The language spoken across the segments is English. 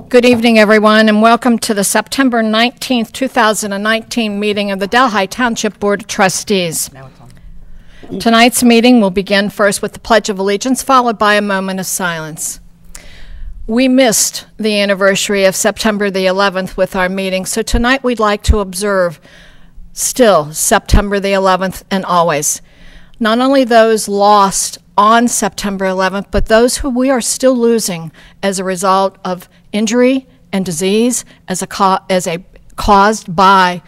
Good evening, everyone, and welcome to the September 19th, 2019 meeting of the Delhi Township Board of Trustees. Tonight's meeting will begin first with the Pledge of Allegiance, followed by a moment of silence. We missed the anniversary of September the 11th with our meeting, so tonight we'd like to observe still September the 11th and always. Not only those lost on September 11th, but those who we are still losing as a result of injury and disease caused by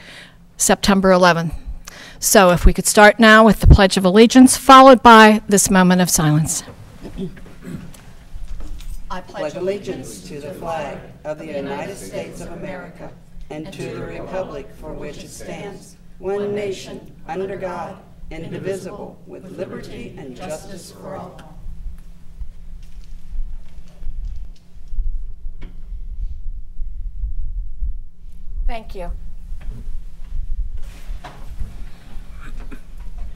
September 11th. So if we could start now with the Pledge of Allegiance, followed by this moment of silence. I pledge allegiance to the flag of the United States of America and to the republic for which it stands, one nation, under God, indivisible, with liberty and justice for all. Thank you.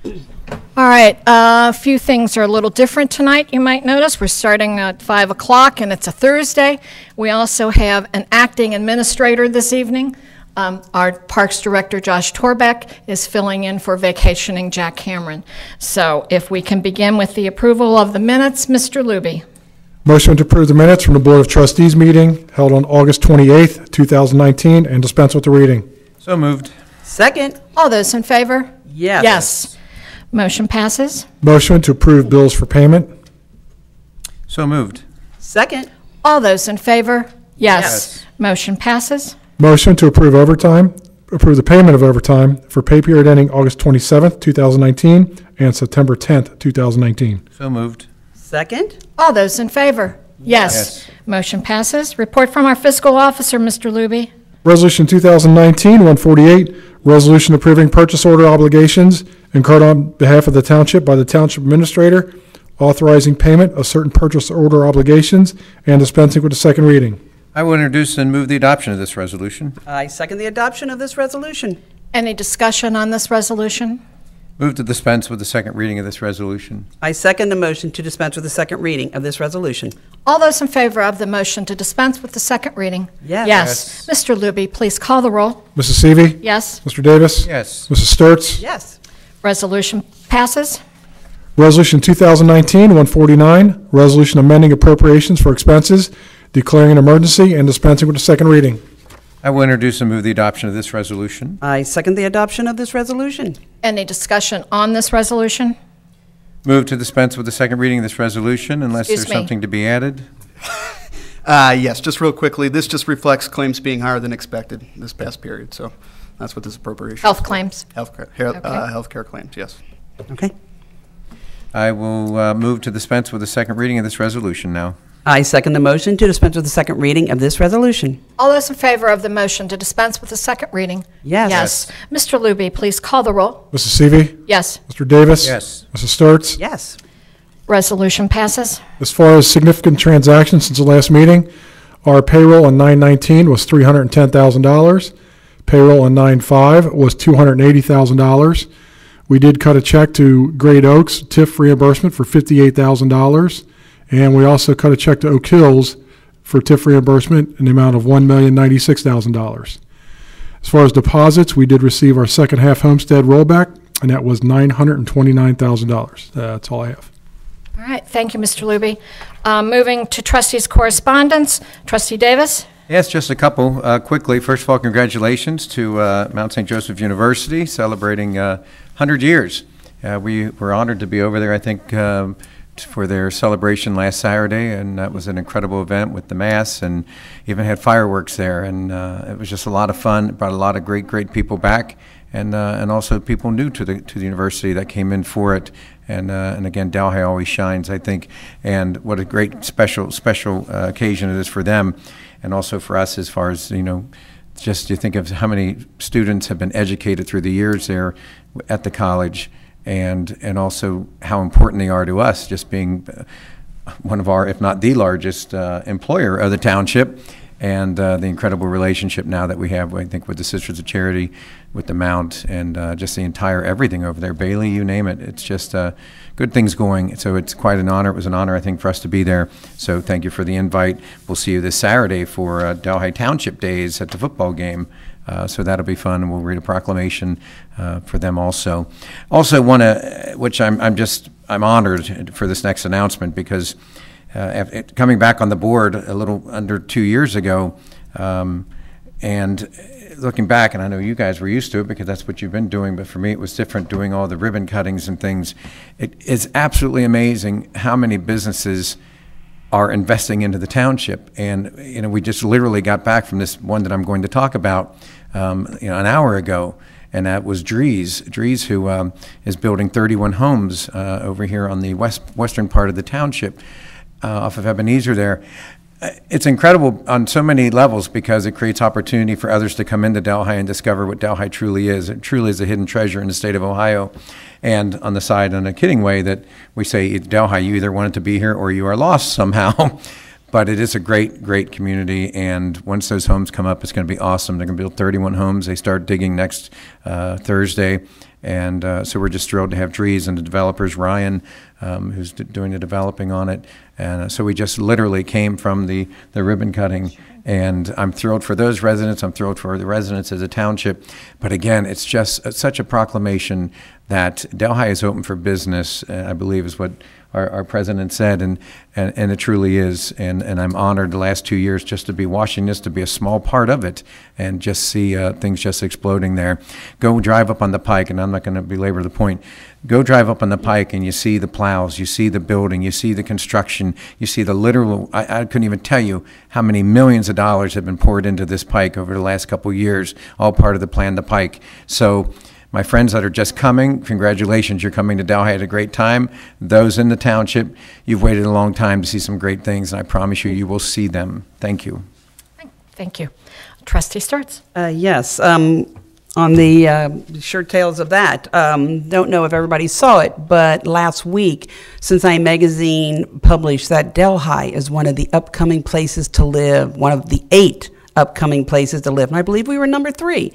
All right, a few things are a little different tonight, you might notice. We're starting at 5 o'clock, and it's a Thursday. We also have an acting administrator this evening. Our Parks Director, Josh Torbeck, is filling in for vacationing Jack Cameron. So if we can begin with the approval of the minutes, Mr. Luby. Motion to approve the minutes from the Board of Trustees meeting held on August 28th, 2019, and dispense with the reading. So moved. Second. All those in favor? Yes. Yes. Motion passes. Motion to approve bills for payment. So moved. Second. All those in favor? Yes. Yes. Motion passes. Motion to approve the payment of overtime for pay period ending August 27th, 2019, and September 10th, 2019. So moved. Second. All those in favor? Yes. Motion passes. Report from our fiscal officer, Mr. Luby. Resolution 2019-148, resolution approving purchase order obligations incurred on behalf of the township by the township administrator, authorizing payment of certain purchase order obligations, and dispensing with the second reading. I will introduce and move the adoption of this resolution. I second the adoption of this resolution. Any discussion on this resolution? Move to dispense with the second reading of this resolution. I second the motion to dispense with the second reading of this resolution. All those in favor of the motion to dispense with the second reading? Yes. Yes. Mr. Luby, please call the roll. Mrs. Seavey? Yes. Mr. Davis? Yes. Mrs. Sturts? Yes. Resolution passes. Resolution 2019-149, resolution amending appropriations for expenses, declaring an emergency, and dispensing with the second reading. I will introduce and move the adoption of this resolution. I second the adoption of this resolution. Any discussion on this resolution? Move to dispense with the second reading of this resolution unless Excuse there's me. something to be added. Yes, just real quickly, this just reflects claims being higher than expected this past period, so that's what this appropriation is Health for. claims. Healthcare claims, yes. Okay. I will move to dispense with the second reading of this resolution now. I second the motion to dispense with the second reading of this resolution. All those in favor of the motion to dispense with the second reading? Yes. Yes. Mr. Luby, please call the roll. Mrs. Seavey? Yes. Mr. Davis? Yes. Mrs. Sturts? Yes. Resolution passes. As far as significant transactions since the last meeting, our payroll on 9/19 was $310,000. Payroll on 9/5 was $280,000. We did cut a check to Great Oaks TIF reimbursement for $58,000. And we also cut a check to Oak Hills for TIF reimbursement in the amount of $1,096,000. As far as deposits, we did receive our second half homestead rollback, and that was $929,000. That's all I have. All right. Thank you, Mr. Luby. Moving to trustees' correspondence. Trustee Davis? Yes, just a couple quickly. First of all, congratulations to Mount St. Joseph University celebrating 100 years. We were honored to be over there, I think, for their celebration last Saturday, and that was an incredible event with the Mass, and even had fireworks there, and it was just a lot of fun. It brought a lot of great people back, and also people new to the university that came in for it, and again, Delhi always shines, I think, and what a great special occasion it is for them, and also for us as far as, just you think of how many students have been educated through the years there at the college, and also how important they are to us, just being one of our, if not the largest employer of the township, and the incredible relationship now that we have, I think, with the Sisters of Charity, with the Mount, and just the entire everything over there. Bailey, you name it. It's just good things going. So it's quite an honor. It was an honor, I think, for us to be there. So thank you for the invite. We'll see you this Saturday for Delhi Township Days at the football game. So that'll be fun. We'll read a proclamation for them also. Also want to, which I'm honored for this next announcement, because coming back on the board a little under 2 years ago, and looking back, and I know you guys were used to it because that's what you've been doing, but for me it was different, doing all the ribbon cuttings and things. It is absolutely amazing how many businesses are investing into the township. And we just literally got back from this one that I'm going to talk about an hour ago, and that was Drees, who is building 31 homes over here on the western part of the township, off of Ebenezer there. It's incredible on so many levels because it creates opportunity for others to come into Delhi and discover what Delhi truly is. It truly is a hidden treasure in the state of Ohio. And on the side, in a kidding way, that we say, Delhi, you either wanted to be here or you are lost somehow. But it is a great, great community, and once those homes come up, it's going to be awesome. They're going to build 31 homes. They start digging next Thursday, and so we're just thrilled to have Drees and the developers, Ryan, who's doing the developing on it. And so we just literally came from the ribbon cutting, and I'm thrilled for those residents. I'm thrilled for the residents as a township. But again, it's just such a proclamation that Delhi is open for business, I believe is what our president said, and it truly is. And I'm honored the last 2 years just to be watching this, to be a small part of it, and just see things just exploding there. Go drive up on the Pike, and I'm not going to belabor the point. Go drive up on the Pike and you see the plows, you see the building, you see the construction, you see the literal, I couldn't even tell you how many millions of dollars have been poured into this Pike over the last couple of years, all part of the Plan the Pike. So my friends that are just coming, congratulations, you're coming to Delhi at a great time. Those in the township, you've waited a long time to see some great things, and I promise you, you will see them. Thank you. Thank you. Trustee Sturts. Yes. On the short tales of that, don't know if everybody saw it, but last week, Cincinnati Magazine published that Delhi is one of the upcoming places to live, one of the 8 upcoming places to live. And I believe we were number 3,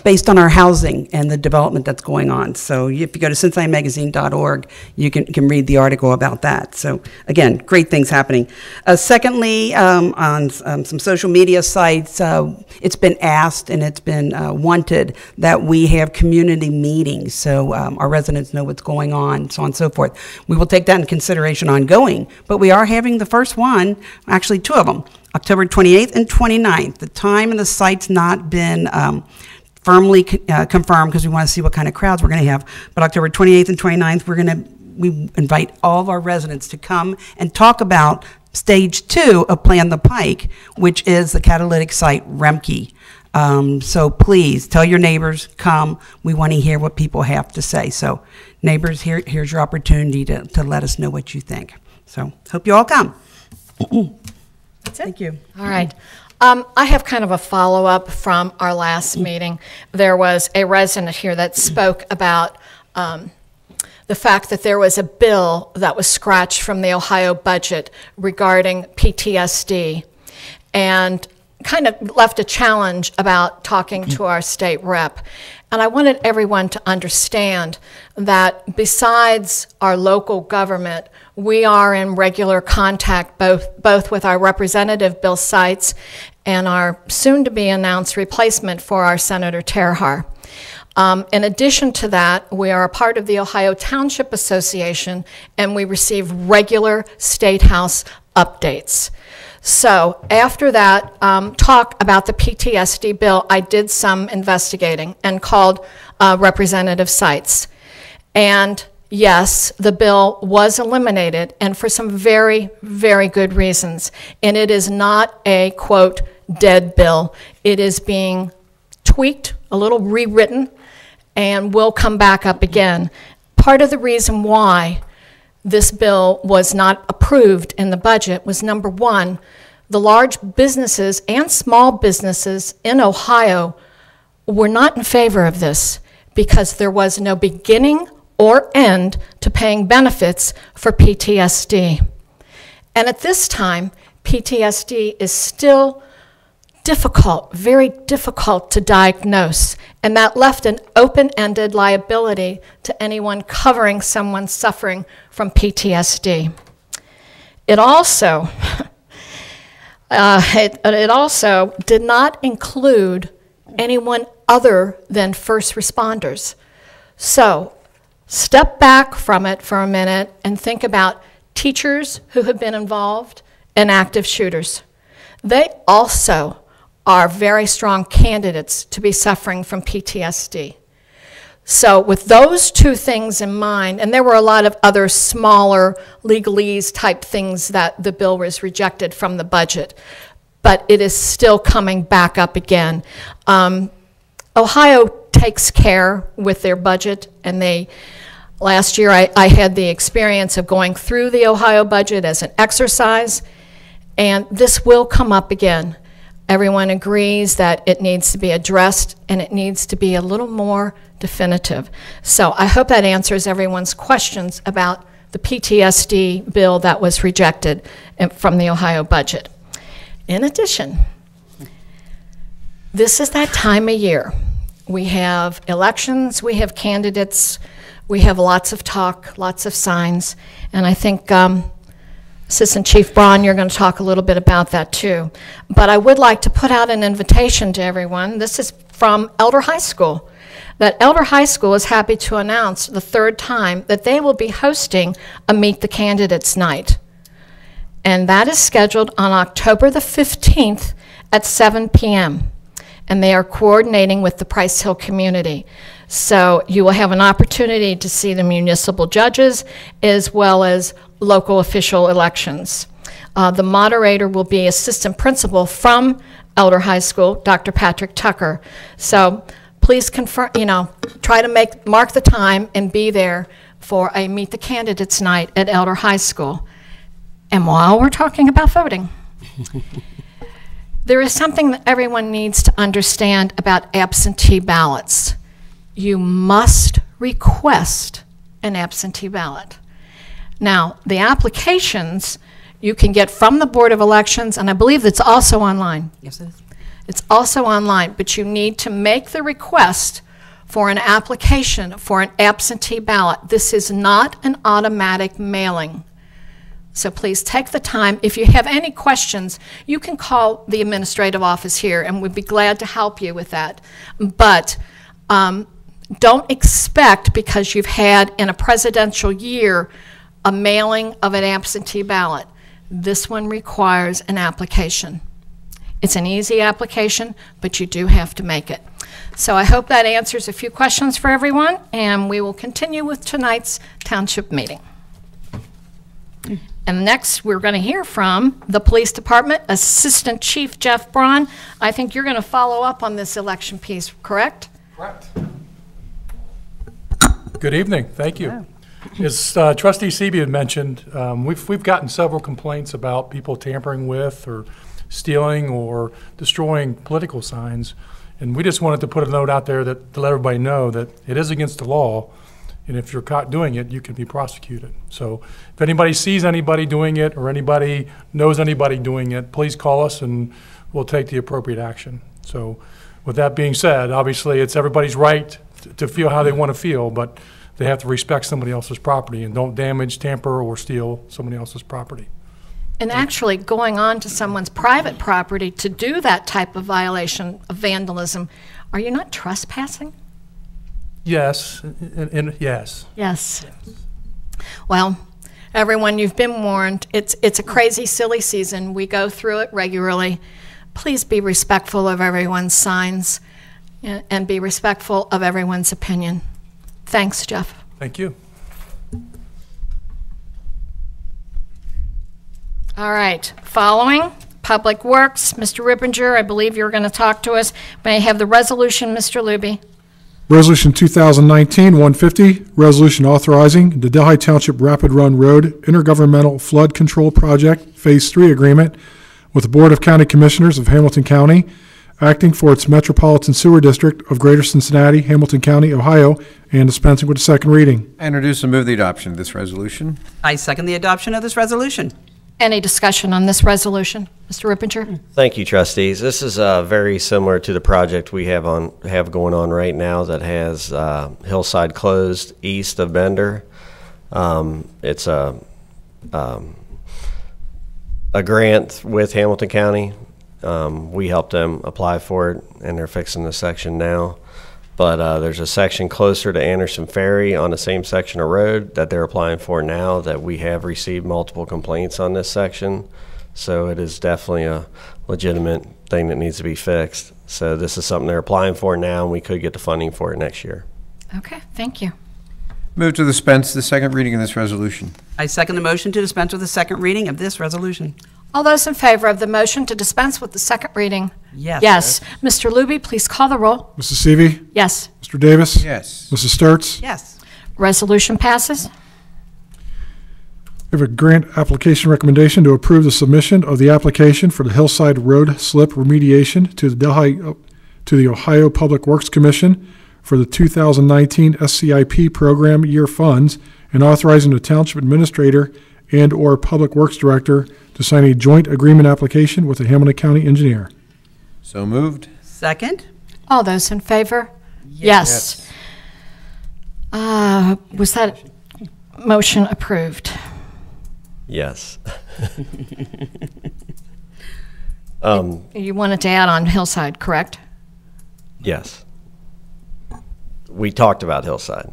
based on our housing and the development that's going on. So if you go to CincinnatiMagazine.org, you can read the article about that. So again, great things happening. Secondly, on some social media sites, it's been asked and it's been wanted that we have community meetings so our residents know what's going on, so on and so forth. We will take that in consideration ongoing, but we are having the first one, actually 2 of them, October 28th and 29th. The time and the site's not been firmly confirmed because we want to see what kind of crowds we're going to have. But October 28th and 29th, we invite all of our residents to come and talk about stage 2 of Plan the Pike, which is the catalytic site Remke. So please tell your neighbors, come. We want to hear what people have to say. So neighbors, here's your opportunity to let us know what you think. So hope you all come. That's it. Thank you. All right. I have kind of a follow-up from our last meeting. There was a resident here that spoke about the fact that there was a bill that was scratched from the Ohio budget regarding PTSD, and kind of left a challenge about talking to our state rep. And I wanted everyone to understand that besides our local government, we are in regular contact both with our representative, Bill Seitz, and our soon-to-be-announced replacement for our Senator Terhar. In addition to that, we are a part of the Ohio Township Association, and we receive regular State House updates. So after that talk about the PTSD bill, I did some investigating and called Representative Seitz. And yes, the bill was eliminated, and for some very, very good reasons. And it is not a, quote, dead bill. It is being tweaked, a little rewritten, and will come back up again. Part of the reason why this bill was not approved in the budget was, number one, the large businesses and small businesses in Ohio were not in favor of this because there was no beginning or end to paying benefits for PTSD. And at this time, PTSD is still difficult, very difficult to diagnose, and that left an open-ended liability to anyone covering someone suffering from PTSD. It also, it also did not include anyone other than first responders. So step back from it for a minute and think about teachers who have been involved and active shooters. They also are very strong candidates to be suffering from PTSD. So with those two things in mind, and there were a lot of other smaller legalese type things that the bill was rejected from the budget, but it is still coming back up again. Ohio takes care with their budget, and last year I had the experience of going through the Ohio budget as an exercise, and this will come up again. Everyone agrees that it needs to be addressed, and it needs to be a little more definitive. So I hope that answers everyone's questions about the PTSD bill that was rejected from the Ohio budget. In addition, this is that time of year. We have elections, we have candidates, we have lots of talk, lots of signs, and I think Assistant Chief Braun, you're going to talk a little bit about that too. But I would like to put out an invitation to everyone. This is from Elder High School. That Elder High School is happy to announce the third time that they will be hosting a Meet the Candidates night. And that is scheduled on October the 15th at 7 p.m. And they are coordinating with the Price Hill community. So you will have an opportunity to see the municipal judges as well as local official elections. The moderator will be assistant principal from Elder High School, Dr. Patrick Tucker. So please confirm, try to mark the time and be there for a Meet the Candidates night at Elder High School. And while we're talking about voting, there is something that everyone needs to understand about absentee ballots. You must request an absentee ballot. Now, the applications you can get from the Board of Elections, and I believe it's also online. Yes, it is. It's also online, but you need to make the request for an application for an absentee ballot. This is not an automatic mailing. So please take the time. If you have any questions, you can call the administrative office here, and we'd be glad to help you with that. But don't expect, because you've had in a presidential year a mailing of an absentee ballot. This one requires an application. It's an easy application, but you do have to make it. So I hope that answers a few questions for everyone, and we will continue with tonight's township meeting. And next, we're going to hear from the Police Department, Assistant Chief Jeff Braun. I think you're going to follow up on this election piece, correct? Correct. Good evening. Thank you. As Trustee Seeby had mentioned, we've gotten several complaints about people tampering with or stealing or destroying political signs, and we just wanted to put a note out there to let everybody know that it is against the law, and if you're caught doing it, you can be prosecuted. So if anybody sees anybody doing it or anybody knows anybody doing it, please call us and we'll take the appropriate action. So with that being said, obviously it's everybody's right to feel how they want to feel, but they have to respect somebody else's property and don't damage, tamper, or steal somebody else's property. And actually going on to someone's private property to do that type of violation of vandalism, are you not trespassing? Yes, and yes. Yes. Well, everyone, you've been warned. It's a crazy, silly season. We go through it regularly. Please be respectful of everyone's signs and be respectful of everyone's opinion. Thanks, Jeff. Thank you. All right, following, Public Works, Mr. Rippinger, I believe you're going to talk to us. May I have the resolution, Mr. Luby? Resolution 2019-150, resolution authorizing the Delhi Township Rapid Run Road Intergovernmental Flood Control Project Phase 3 agreement with the Board of County Commissioners of Hamilton County, acting for its Metropolitan Sewer District of Greater Cincinnati, Hamilton County, Ohio, and dispensing with the second reading. I introduce and move the adoption of this resolution. I second the adoption of this resolution. Any discussion on this resolution? Mr. Rippinger? Thank you, trustees. This is very similar to the project we have going on right now that has Hillside closed east of Bender. It's a grant with Hamilton County. We helped them apply for it, and they're fixing the section now. But there's a section closer to Anderson Ferry on the same section of road that they're applying for now that we have received multiple complaints on this section. So it is definitely a legitimate thing that needs to be fixed. So this is something they're applying for now, and we could get the funding for it next year. Okay, thank you. Move to dispense the second reading of this resolution. I second the motion to dispense with the second reading of this resolution. All those in favor of the motion to dispense with the second reading? Yes. Yes. Mr. Luby, please call the roll. Mrs. Seavey. Yes. Mr. Davis. Yes. Mrs. Sturts. Yes. Resolution passes. We have a grant application recommendation to approve the submission of the application for the Hillside Road Slip remediation to the Ohio Public Works Commission for the 2019 SCIP program year funds, and authorizing the township administrator and/or public works director to sign a joint agreement application with the Hamilton County engineer. So moved. Second? All those in favor? Yes. Was that motion approved? Yes. You wanted to add on Hillside, correct? Yes. We talked about Hillside.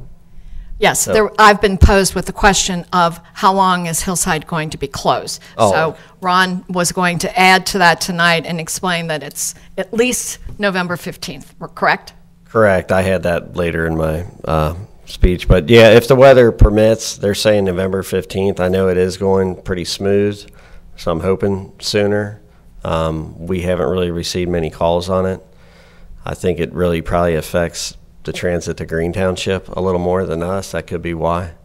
Yes, I've been posed with the question of how long is Hillside going to be closed? Oh. So Ron was going to add to that tonight and explain that it's at least November 15th, correct? Correct. I had that later in my speech. But yeah, if the weather permits, they're saying November 15th. I know it is going pretty smooth, so I'm hoping sooner. We haven't really received many calls on it. I think it really probably affects the transit to Green Township a little more than us. That could be why.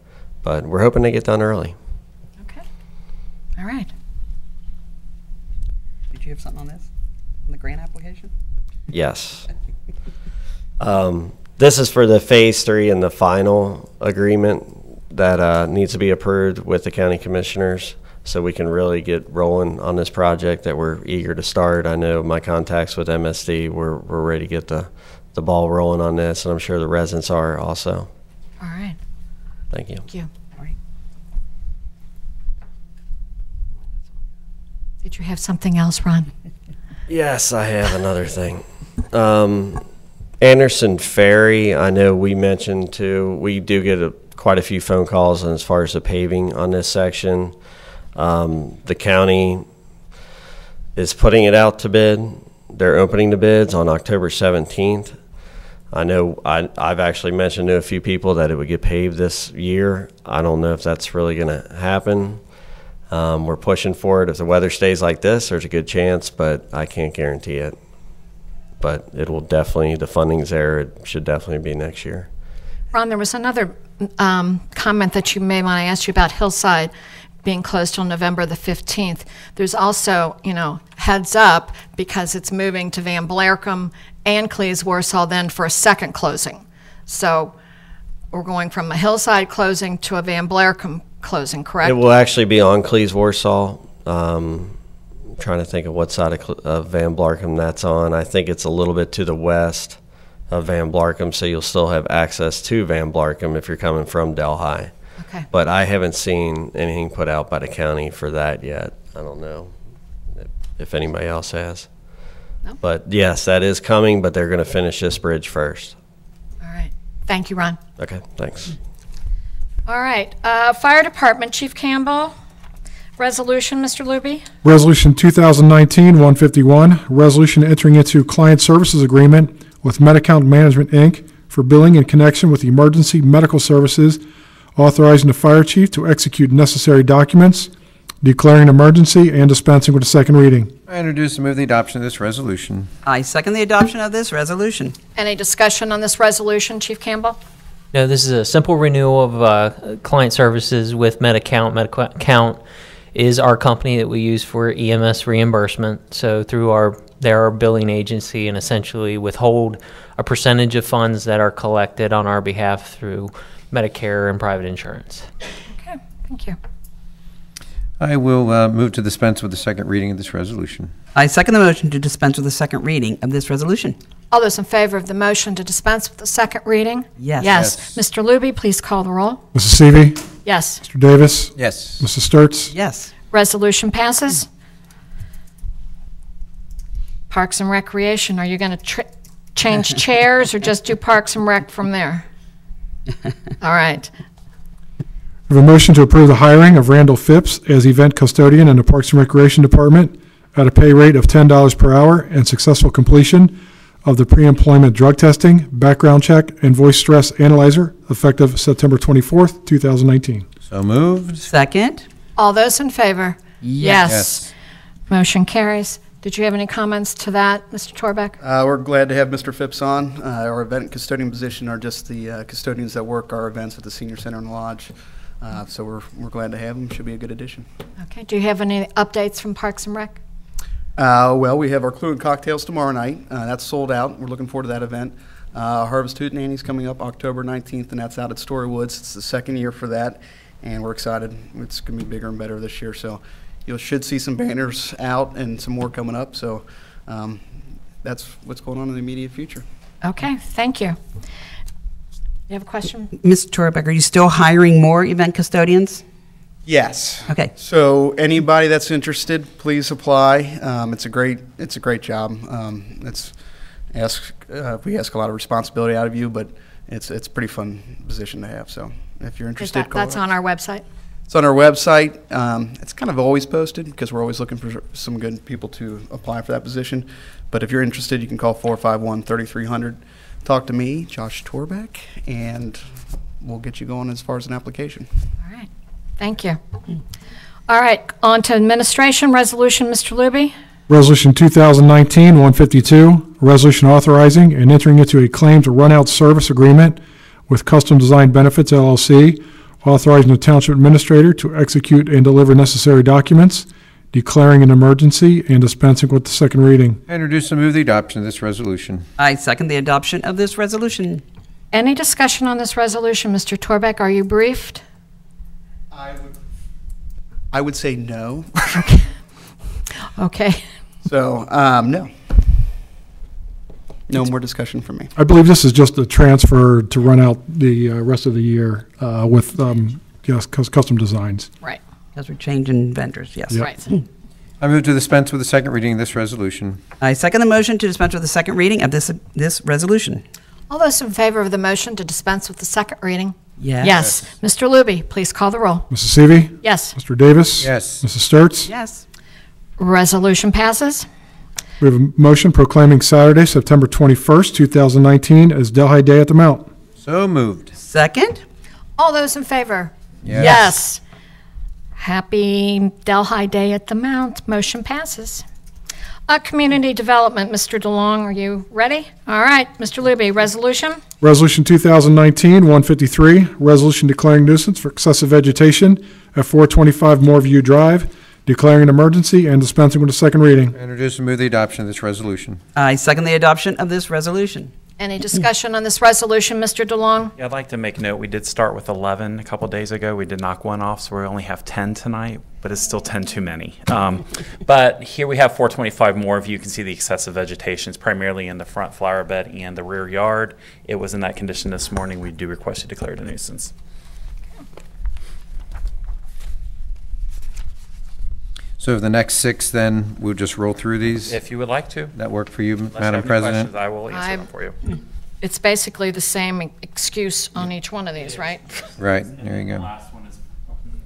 But we're hoping to get done early. Okay. All right. Did you have something on this? On the grant application? Yes. This is for the Phase 3 and the final agreement that needs to be approved with the county commissioners so we can really get rolling on this project that we're eager to start. I know my contacts with MSD, we're ready to get the ball rolling on this, and I'm sure the residents are also. All right. Thank you. Thank you. All right. Did you have something else, Ron? Yes, I have another thing. Anderson Ferry, I know we mentioned too, we do get quite a few phone calls as far as the paving on this section. The county is putting it out to bid. They're opening the bids on October 17th. I know I've actually mentioned to a few people that it would get paved this year. I don't know if that's really going to happen. We're pushing for it. If the weather stays like this, there's a good chance, but I can't guarantee it. But it will definitely, the funding's there. It should definitely be next year. Ron, there was another comment that you made when I asked you about Hillside being closed till November the 15th. There's also, heads up, because it's moving to Van Blarcom and Cleves Warsaw then for a second closing. So we're going from a Hillside closing to a Van Blarcom closing, correct? It will actually be on Cleves Warsaw. I'm trying to think of what side of Van Blarcom that's on. I think it's a little bit to the west of Van Blarcom, so you'll still have access to Van Blarcom if you're coming from Delhi. Okay. But I haven't seen anything put out by the county for that yet. I don't know if anybody else has. No. But yes, that is coming, but they're going to finish this bridge first. All right. Thank you, Ron. Okay, thanks. All right. Fire Department, Chief Campbell. Resolution, Mr. Luby. Resolution 2019-151, resolution entering into client services agreement with Medicount Management, Inc. for billing in connection with emergency medical services, authorizing the fire chief to execute necessary documents, declaring an emergency, and dispensing with a second reading. I introduce and move the adoption of this resolution. I second the adoption of this resolution. Any discussion on this resolution, Chief Campbell? No, this is a simple renewal of client services with Medicount. Medicount is our company that we use for EMS reimbursement. So they're our billing agency and essentially withhold a percentage of funds that are collected on our behalf through Medicare and private insurance. Okay, thank you. I will move to dispense with the second reading of this resolution. I second the motion to dispense with the second reading of this resolution. All those in favor of the motion to dispense with the second reading? Yes. Yes. Mr. Luby, please call the roll. Mrs. Seavey. Yes. Mr. Davis. Yes. Mrs. Sturts. Yes. Resolution passes. Parks and Recreation, are you going to change chairs or just do Parks and Rec from there? All right. We have a motion to approve the hiring of Randall Phipps as event custodian in the Parks and Recreation Department at a pay rate of $10 per hour and successful completion of the pre-employment drug testing, background check, and voice stress analyzer effective September 24th, 2019. So moved. Second? All those in favor? Yes. Motion carries. Did you have any comments to that, Mr. Torbeck? We're glad to have Mr. Phipps on. Our event custodian position are just the custodians that work our events at the Senior Center and Lodge. So we're glad to have him. Should be a good addition. Okay. Do you have any updates from Parks and Rec? Well, we have our Clue and Cocktails tomorrow night. That's sold out. We're looking forward to that event. Harvest Hootenanny's coming up October 19th, and that's out at Story-Woods. It's the second year for that, and we're excited. It's going to be bigger and better this year. So you should see some banners out and some more coming up. So that's what's going on in the immediate future. Okay. Thank you. You have a question? Ms. Torbeck, are you still hiring more event custodians? Yes. Okay. So anybody that's interested, please apply. It's a great job. We ask a lot of responsibility out of you, but it's a pretty fun position to have. So if you're interested, call That's us. on our website? It's on our website. It's kind of always posted because we're always looking for some good people to apply for that position. But if you're interested, you can call 451-3300. Talk to me, Josh Torbeck, and we'll get you going as far as an application. All right. Thank you. All right. On to administration resolution, Mr. Luby. Resolution 2019-152, resolution authorizing and entering into a claims run-out service agreement with Custom Design Benefits, LLC, authorizing the Township Administrator to execute and deliver necessary documents, declaring an emergency, and dispensing with the second reading. Introduce and move the adoption of this resolution. I second the adoption of this resolution. Any discussion on this resolution, Mr. Torbeck? Are you briefed? I would say no. Okay. So, no. No more discussion from me. I believe this is just a transfer to run out the rest of the year with Custom Designs. Right. Because we're changing vendors, yes. Yep. Right. I move to dispense with the second reading of this resolution. I second the motion to dispense with the second reading of this resolution. All those in favor of the motion to dispense with the second reading? Yes. Yes. Mr. Luby, please call the roll. Mrs. Seavey. Yes. Mr. Davis. Yes. Mrs. Sturts. Yes. Resolution passes. We have a motion proclaiming Saturday, September 21st, 2019 as Delhi Day at the Mount. So moved. Second? All those in favor? Yes. Yes. Happy Delhi Day at the Mount. Motion passes. Community Development, Mr. DeLong, are you ready? All right, Mr. Luby, resolution? Resolution 2019-153, resolution declaring nuisance for excessive vegetation at 425 Moorview Drive, declaring an emergency and dispensing with the second reading. Introduce and move the adoption of this resolution. I second the adoption of this resolution. Any discussion on this resolution, Mr. DeLong? Yeah, I'd like to make note, we did start with 11 a couple days ago. We did knock one off, so we only have 10 tonight, but it's still 10 too many. But here we have 425 Moorview. You can see the excessive vegetation. It's primarily in the front flower bed and the rear yard. It was in that condition this morning. We do request to declare it a nuisance. So the next six, then, we'll just roll through these? If you would like to. That work for you, Unless you Madam have any President? questions, I will answer them for you. It's basically the same excuse on each one of these, right? Right, there you go.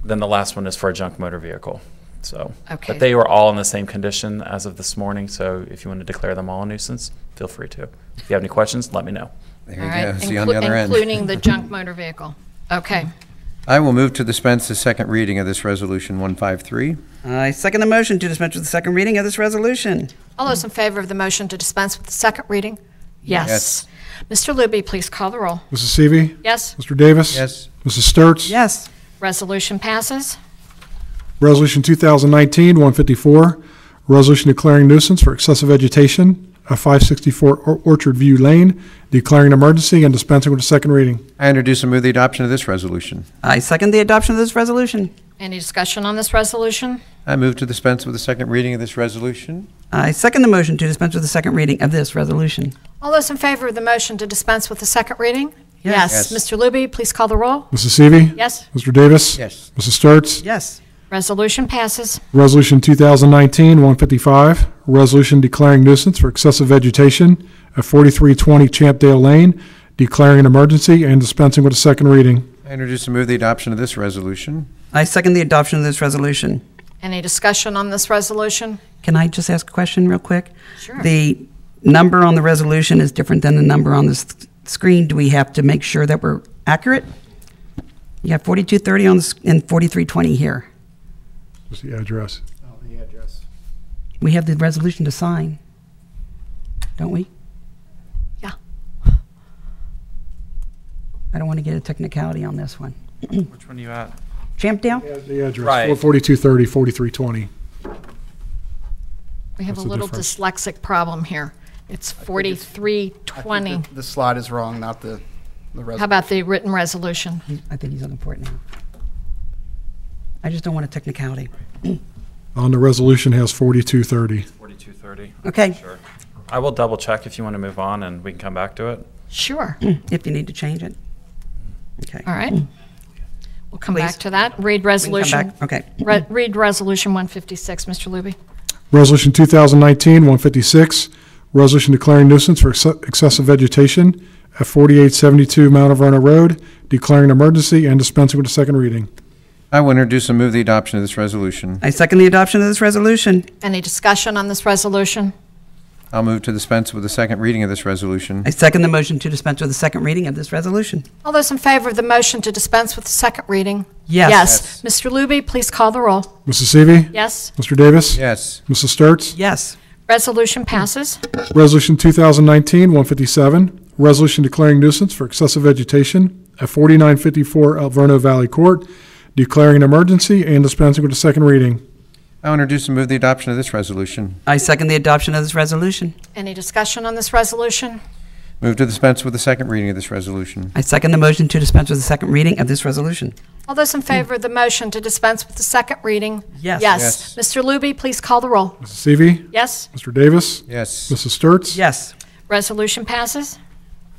Then the last one is for a junk motor vehicle. So, Okay. But they were all in the same condition as of this morning, so if you want to declare them all a nuisance, feel free to. If you have any questions, let me know. There All you right, go, see you on the other end. including the junk motor vehicle. Okay. I will move to dispense the second reading of this resolution 153. I second the motion to dispense with the second reading of this resolution. All those in favor of the motion to dispense with the second reading? Yes. Mr. Luby, please call the roll. Mrs. Seavey. Yes. Mr. Davis. Yes. Mrs. Sturts. Yes. Resolution passes. Resolution 2019-154, resolution declaring nuisance for excessive vegetation at 564 Orchard View Lane, declaring an emergency and dispensing with the second reading. I introduce and move the adoption of this resolution. I second the adoption of this resolution. Any discussion on this resolution? I move to dispense with the second reading of this resolution. I second the motion to dispense with the second reading of this resolution. All those in favor of the motion to dispense with the second reading? Yes. Yes. Mr. Luby, please call the roll. Mrs. Seavey. Yes. Mr. Davis. Yes. Mrs. Sturts. Yes. Resolution passes. Resolution 2019-155, resolution declaring nuisance for excessive vegetation at 4320 Champdale Lane, declaring an emergency and dispensing with a second reading. I introduce and move the adoption of this resolution. I second the adoption of this resolution. Any discussion on this resolution? Can I just ask a question real quick? Sure. The number on the resolution is different than the number on the screen. Do we have to make sure that we're accurate? You have 4230 on the and 4320 here. Just the address. Oh, the address. We have the resolution to sign, don't we? Yeah. I don't want to get a technicality on this one. Which one are you at? Champdale? The address, Right. 4230, 4320. We have What's a the little difference? dyslexic problem here. It's 4320. The slide is wrong, not the resolution. How about the written resolution? I think he's looking for it now. I just don't want a technicality. On the resolution has 4230. 4230. Okay, Sure. I will double check if you want to move on and we can come back to it. Sure. if you need to change it. Okay. All right. We'll come Please. back to that. Read We can come resolution. back. Okay. Read resolution 156, Mr. Luby. Resolution 2019-156, resolution declaring nuisance for excessive vegetation at 4872 Mount Vernon Road, declaring an emergency and dispensing with a second reading. I will introduce and move the adoption of this resolution. I second the adoption of this resolution. Any discussion on this resolution? I'll move to dispense with the second reading of this resolution. I second the motion to dispense with the second reading of this resolution. All those in favor of the motion to dispense with the second reading? Yes. Yes. Mr. Luby, please call the roll. Mrs. Seavey. Yes. Mr. Davis. Yes. Mrs. Sturts. Yes. Resolution passes. Resolution 2019-157, resolution declaring nuisance for excessive vegetation at 4954 Alverno Valley Court, declaring an emergency and dispensing with a second reading. I'll introduce and move the adoption of this resolution. I second the adoption of this resolution. Any discussion on this resolution? Move to dispense with the second reading of this resolution. I second the motion to dispense with the second reading of this resolution. All those in favor of the motion to dispense with the second reading? Yes. Yes. Mr. Luby, please call the roll. Mrs. Seavey. Yes. Mr. Davis. Yes. Mrs. Sturts. Yes. Resolution passes.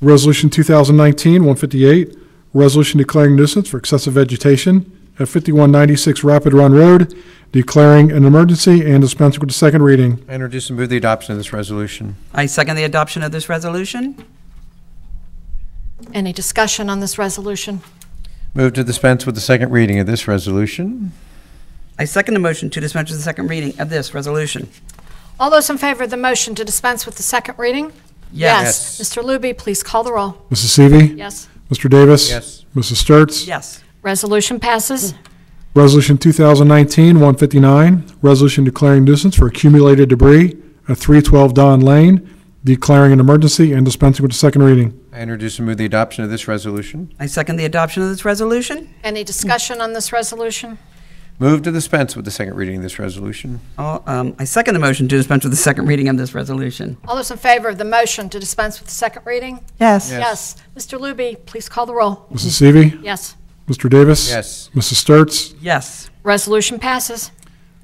Resolution 2019-158, resolution declaring nuisance for excessive vegetation at 5196 Rapid Run Road, declaring an emergency and dispensing with the second reading. I introduce and move the adoption of this resolution. I second the adoption of this resolution. Any discussion on this resolution? Move to dispense with the second reading of this resolution. I second the motion to dispense with the second reading of this resolution. All those in favor of the motion to dispense with the second reading? Yes. Mr. Luby, please call the roll. Mrs. Seavey. Yes. Mr. Davis. Yes. Mrs. Sturts. Yes. Resolution passes. Resolution 2019-159, resolution declaring nuisance for accumulated debris at 312 Don Lane, declaring an emergency and dispensing with the second reading. I introduce and move the adoption of this resolution. I second the adoption of this resolution. Any discussion on this resolution? Move to dispense with the second reading of this resolution. I second the motion to dispense with the second reading of this resolution. All those in favor of the motion to dispense with the second reading? Yes. Yes. Mr. Luby, please call the roll. Mrs. Seavey. Yes. Mr. Davis. Yes. Mrs. Sturts. Yes. Resolution passes.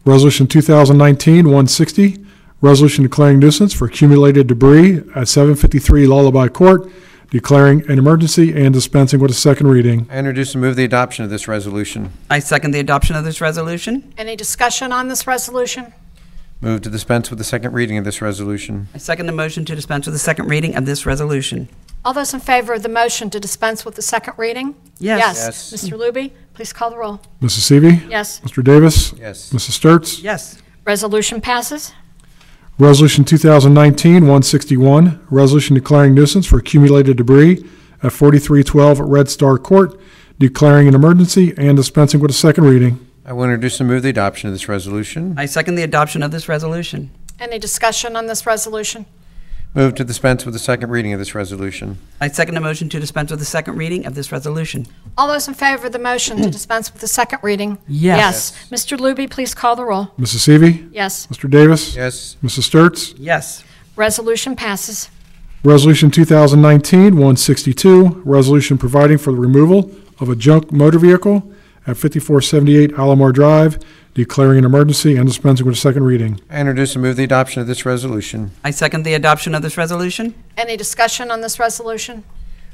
Resolution 2019-160, resolution declaring nuisance for accumulated debris at 753 Lullaby Court, declaring an emergency and dispensing with a second reading. I introduce and move the adoption of this resolution. I second the adoption of this resolution. Any discussion on this resolution? Move to dispense with the second reading of this resolution. I second the motion to dispense with the second reading of this resolution. All those in favor of the motion to dispense with the second reading? Yes. Yes. Mr. Luby, please call the roll. Mrs. Seavey. Yes. Mr. Davis. Yes. Mrs. Sturts. Yes. Resolution passes. Resolution 2019-161, resolution declaring nuisance for accumulated debris at 4312 Red Star Court, declaring an emergency and dispensing with a second reading. I will introduce and move the adoption of this resolution. I second the adoption of this resolution. Any discussion on this resolution? Move to dispense with the second reading of this resolution. I second the motion to dispense with the second reading of this resolution. All those in favor of the motion to dispense with the second reading? Yes. Mr. Luby, please call the roll. Mrs. Seavey. Yes. Mr. Davis. Yes. Mrs. Sturts. Yes. Resolution passes. Resolution 2019-162, resolution providing for the removal of a junk motor vehicle at 5478 Alomar Drive, declaring an emergency and dispensing with a second reading. I introduce and move the adoption of this resolution. I second the adoption of this resolution. Any discussion on this resolution?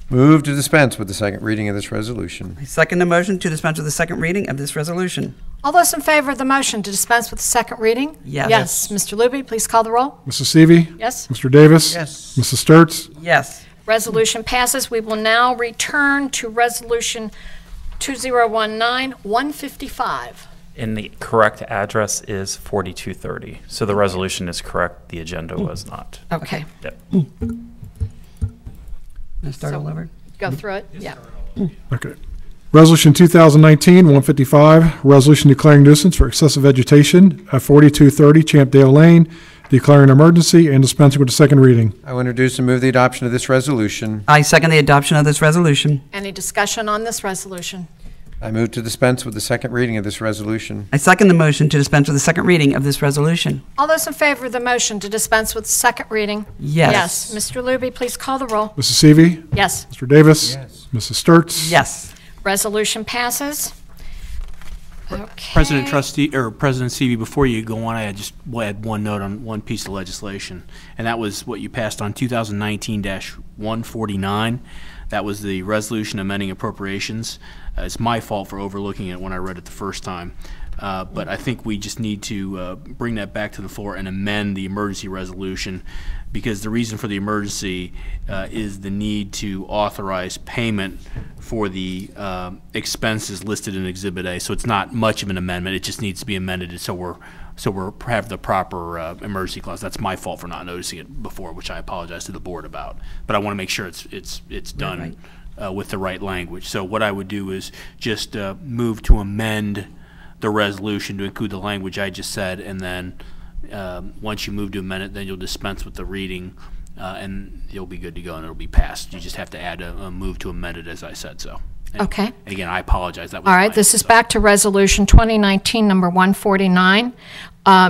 Move to dispense with the second reading of this resolution. I second the motion to dispense with the second reading of this resolution. All those in favor of the motion to dispense with the second reading? Yes. Yes. Mr. Luby, please call the roll. Mrs. Seavey. Yes. Mr. Davis. Yes. Mrs. Sturts. Yes. Resolution passes. We will now return to Resolution 2019-155. And the correct address is 4230. So the resolution is correct, the agenda was not. Okay. Yep. Start all over. Go through it? Yeah. Okay. Resolution 2019-155, resolution declaring nuisance for excessive vegetation at 4230 Champdale Lane, declaring an emergency and dispensing with the second reading. I will introduce and move the adoption of this resolution. I second the adoption of this resolution. Any discussion on this resolution? I move to dispense with the second reading of this resolution. I second the motion to dispense with the second reading of this resolution. All those in favor of the motion to dispense with the second reading? Yes. Yes. Mr. Luby, please call the roll. Mrs. Seavey. Yes. Mr. Davis. Yes. Mrs. Sturts. Yes. Resolution passes. Okay. President Seavey, before you go on, I had one note on one piece of legislation, and that was what you passed on 2019-149. That was the resolution amending appropriations. It's my fault for overlooking it when I read it the first time. But I think we just need to bring that back to the floor and amend the emergency resolution, because the reason for the emergency is the need to authorize payment for the expenses listed in Exhibit A. So it's not much of an amendment. It just needs to be amended so we have the proper emergency clause. That's my fault for not noticing it before, which I apologize to the board about. But I want to make sure it's done Right. with the right language. So what I would do is just move to amend the resolution to include the language I just said, and then once you move to amend it, then you'll dispense with the reading, and you'll be good to go, and it'll be passed. You just have to add a move to amend it, as I said so. And, Okay. And again, I apologize. That was All right, this is back to Resolution 2019, number 149,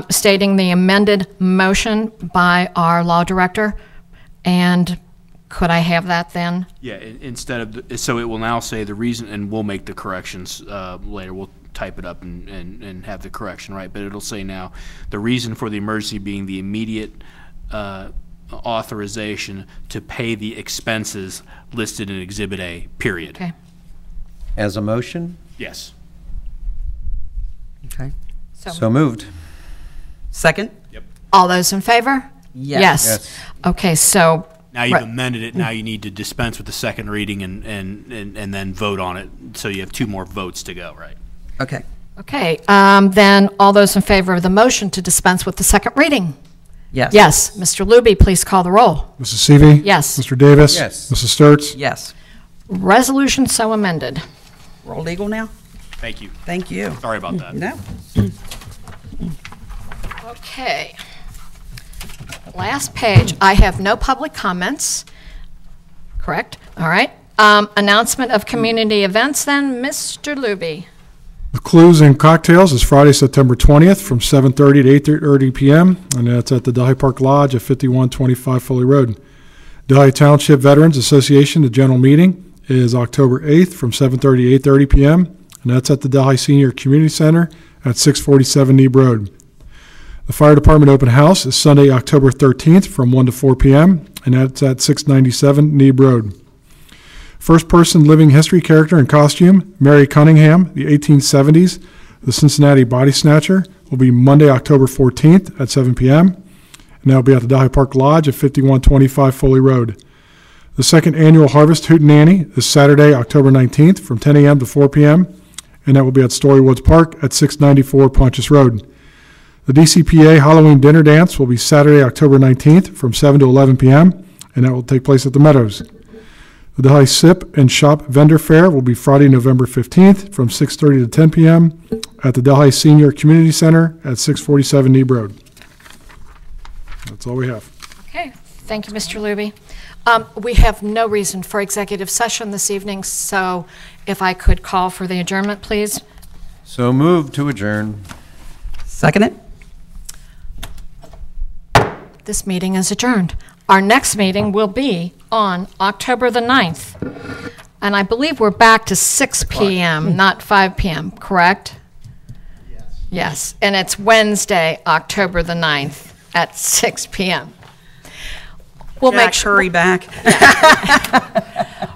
stating the amended motion by our law director. And could I have that then? Yeah, instead of, so it will now say the reason, and we'll make the corrections later. We'll type it up and have the correction, right? But it'll say now, the reason for the emergency being the immediate authorization to pay the expenses listed in Exhibit A, period. Okay. As a motion? Yes. Okay. So moved. Second? All those in favor? Yes. Yes. Okay, so, Now you've amended it, now you need to dispense with the second reading and then vote on it, so you have two more votes to go, right? Okay. okay, then all those in favor of the motion to dispense with the second reading? Yes. Yes. Mr. Luby, please call the roll. Mrs. Seavey. Yes. Mr. Davis. Yes. Mrs. Sturts. Yes. Resolution so amended. We're all legal now? Thank you. Thank you. Sorry about that. No. Okay. Last page, I have no public comments. Correct? All right. Announcement of community events then, Mr. Luby. The Clues and Cocktails is Friday, September 20th from 7:30 to 8:30 p.m., and that's at the Delhi Park Lodge at 5125 Foley Road. Delhi Township Veterans Association, the general meeting, is October 8th from 7:30 to 8:30 p.m., and that's at the Delhi Senior Community Center at 647 Neeb Road. The Fire Department Open House is Sunday, October 13th from 1 to 4 p.m., and that's at 697 Neeb Road. First person living history character and costume, Mary Cunningham, the 1870s, the Cincinnati Body Snatcher, will be Monday, October 14th at 7 p.m., and that'll be at the Delhi Park Lodge at 5125 Foley Road. The second annual Harvest Hootenanny is Saturday, October 19th from 10 a.m. to 4 p.m., and that will be at Story Woods Park at 694 Pontius Road. The DCPA Halloween Dinner Dance will be Saturday, October 19th from 7 to 11 p.m., and that will take place at the Meadows. The Delhi Sip and Shop Vendor Fair will be Friday, November 15th from 6:30 to 10 p.m. at the Delhi Senior Community Center at 647 Neeb Road. That's all we have. Okay, thank you, Mr. Luby. We have no reason for executive session this evening, so if I could call for the adjournment, please. So moved to adjourn. Second it? This meeting is adjourned. Our next meeting will be on October the 9th. And I believe we're back to 6 p.m., not 5 p.m., correct? Yes, and it's Wednesday, October the 9th at 6 p.m. We'll make sure. Hurry back.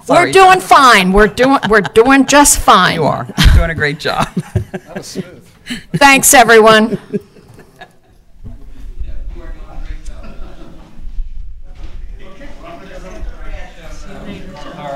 We're doing fine. We're doing just fine. You are. You're doing a great job. That was smooth. Thanks, everyone. All